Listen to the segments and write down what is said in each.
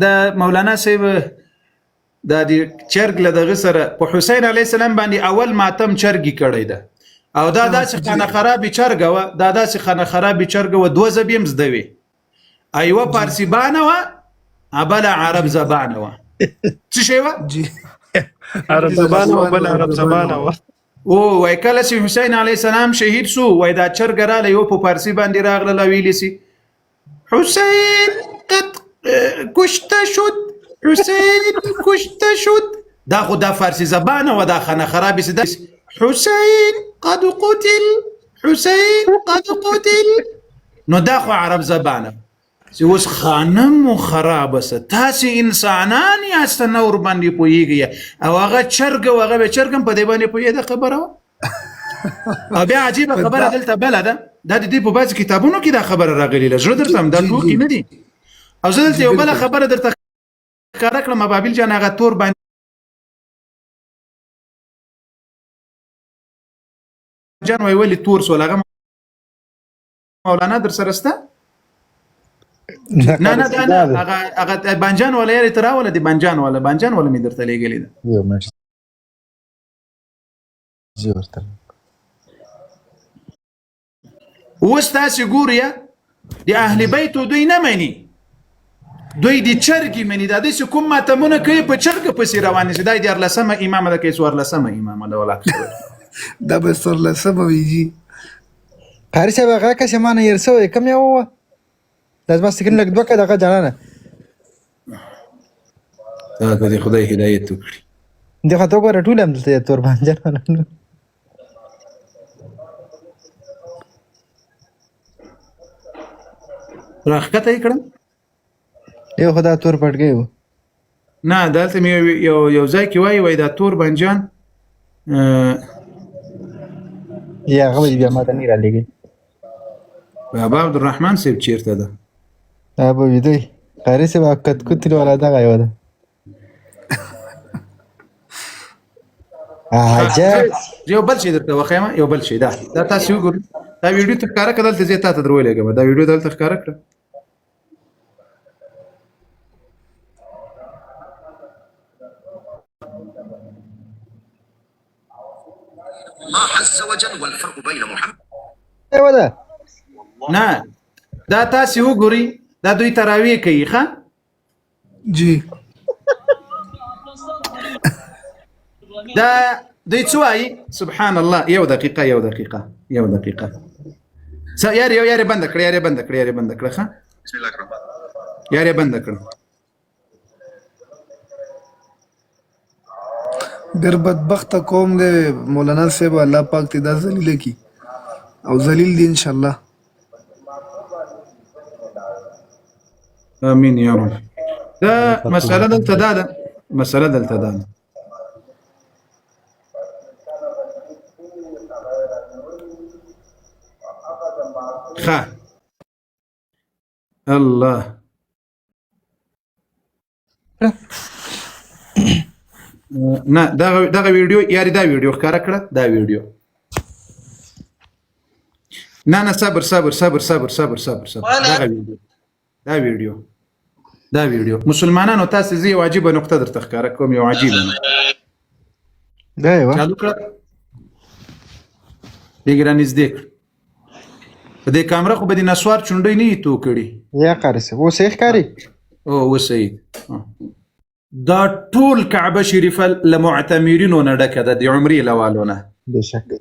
د مولانا صاحب د چرګ له دغه سره په حسین علی السلام باندې اول ماتم چرګي کړی ده او دا داسې خانه خرابې چرګه و دا داسې خانه خرابې چرګه و دوه زبیم زدوي ایوه فارسی بانه و ابل عرب زبانه و څه شی و جی عرب زبانه و بل عرب زبانه و او وای کله چې حسین علی السلام شهید شو وای دا چرګ را له یو په فارسی باندې راغله ویلی سي حسین قد کشته شد حسین کشته شد دا خو دا فارسی زبانه و دا خانه خرابې سي حسین قد قتل حسین قد قتل نو دا خو عرب زبانه چې اوس خانم و خرابه سه تاسې انسانان یاست نه ورباندې پوهېږئ او هغه چرګ و هغه به چرګ هم په دې باندې پوهېده خبره وه او بیا عجیبه خبره دلته بله ده دا د دې په بعضې کتابونو کې دا خبره راغلې ده زړه درته هم دا ټوکې نه دي او زه دلته یو بله خبره درته ښکاره کړم ابابیل جان هغه تور باندې جان وای ولې تور سول هغه مولانا در سره شته نه هغه بانجان ولا یې ترا ولا دی بانجان ولا می درته لګلې ده یو منټ زه ورته اوس تاسو ګوریا د اهل بیت دوی نه مانی دوی د چرګي منی د دې کوم ماتمونه کوي په چرګ پسې روان شي دای د لسمه امام د کیس ور لسمه امام د ولا دا به سر لسمه ویجی قاری صاحب هغه که سمانه يرسو کم یو لازم سکن لك دوکه دغه جانانه دا د خدای هدایت وکړي دغه تو ګره ټول هم دلته تور باندې راخته یې کړم یو خدای تور پټ گیو نه دلته یو ځای کې وای دا تور بنجان یا غوې بیا ما ته نه را لګي بابا عبدالرحمن صاحب چیرته ده ابو ویدی قاری صاحب کټ کټل ولا دا غيو ده عجب یو بل شي درته وخیمه یو بل شي دا تاسو وګورئ دا ویډیو ته ښکارا کړل ته زه تاسو درولېږم دا ویډیو دلته ښکارا کړ الله عز وجل والفرق بين محمد ايوه ده نه دا تاسو وګورئ دا دوی تراوی کوي ښا جی دا دوی څوای سبحان الله یو دقیقه یاري بند کړ ښا بسم الله الرحمن یاري بند کړ ډېر بدبخت قوم دی مولانا صاحب الله پاک ته دا ذلیل کی او ذلیل دی ان شاء الله امين يا رب دا مسألة دلته ده خا الله نه دا ویډیو یاري دا ویډیو ښکارا کړه دا ویډیو نه صبر دا ویډیو مسلمانانو تاسو زی واجب نقطه درته ښکارا کوم یو عجیب دا یو چالو کړه دګرانیز دیک په دې کیمرا خو به د نسوار چونډې نه تو کړي یا قاری صاحب و سیخ کاری او وسید دا ټول کعبه شریفه لمعتمرینو نه ډکه ده د عمرې لوالونه بشک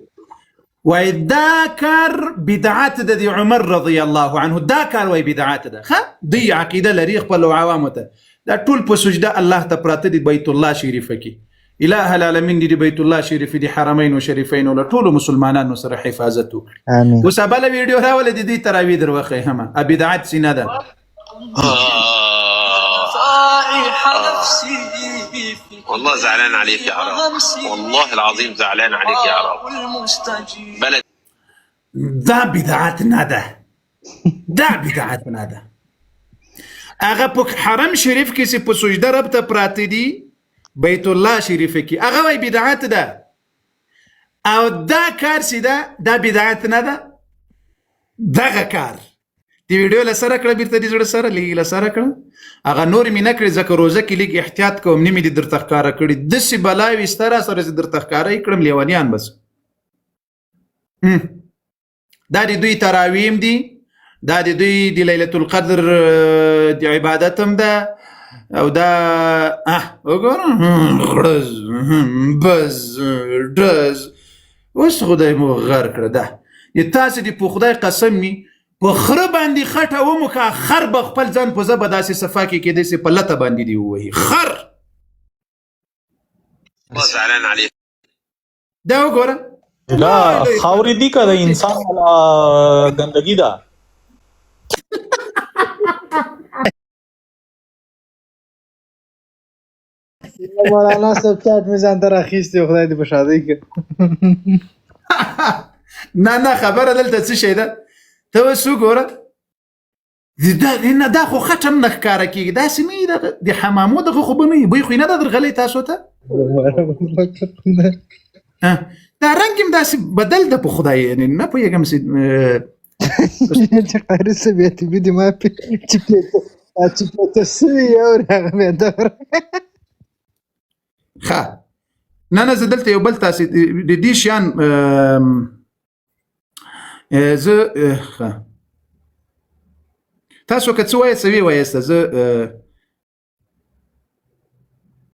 وای دا کار بدعت د عمر رضی الله عنه دا کار وای بدعت ده ها دی عقیده لري خپل عوامو ته دا ټول په سجده الله ته پراته دی بیت الله شریفه کې اله العالمین دی بیت الله شریف دی حرمین او شریفین ول ټول مسلمانانو سره حفاظت وکړي امين وسباله ویډیو راول دي تراوی دروخه هم بدعت سینه ده والله زعلان عليك يا عرب والله العظيم زعلان عليك يا عرب بلد دا بدعت نه ده هغه په حرم شریف کې چې په سجده رب ته پراته دي بیت الله شریف کې هغه وای بدعت ده او دا کار چې ده دا بدعت نه ده دغه کار دی ویډیو له سره کړه بیرته دې زړه سره لږ له سره کړه هغه نور مې نه کړې ځکه روزه کې لږ احتیاط کوم نیمې دې درته ښکاره کړي داسې بلاوې سته را سره چې درته ښکاره یې کړم لیونیان بس دا د دوی تراویم دي دا د دوی د لیلة القدر د عبادت هم ده او دا وګوره غړز بز ډز اوس خدای مو غر کړه ده تاسې د په خدای قسم می په خره باندې خټه وموکه خر به خپل ځان په زه به داسې صفا کې کېدی سي په لته باندې دې ووهي خر والله زعلان عليك. دا وګوره لا خاورې دي که د انسان والا ګندګي ده مولانا صاحب چاټ مې ځان ته راخیستې خدای دې په شادۍ کې نه خبره دلته څه شی ده ته اوس وګوره دا خو خټه هم نه ښکاره کېږي داسې نه وي د حمامو دغه خو به نه وي بوی خو یې نه ده درغلی تاسو ته دا رنګ هم داسې بدل ده په خدای یعنې نه پوهېږم چې قاري صاحب یتیمي دې ما چې پېته سوي یو هغه مې دغه ښه نه زه دلته یو بل تاسې د دې شیان زه تاسو که څه وایاست څه ویې وایاست زه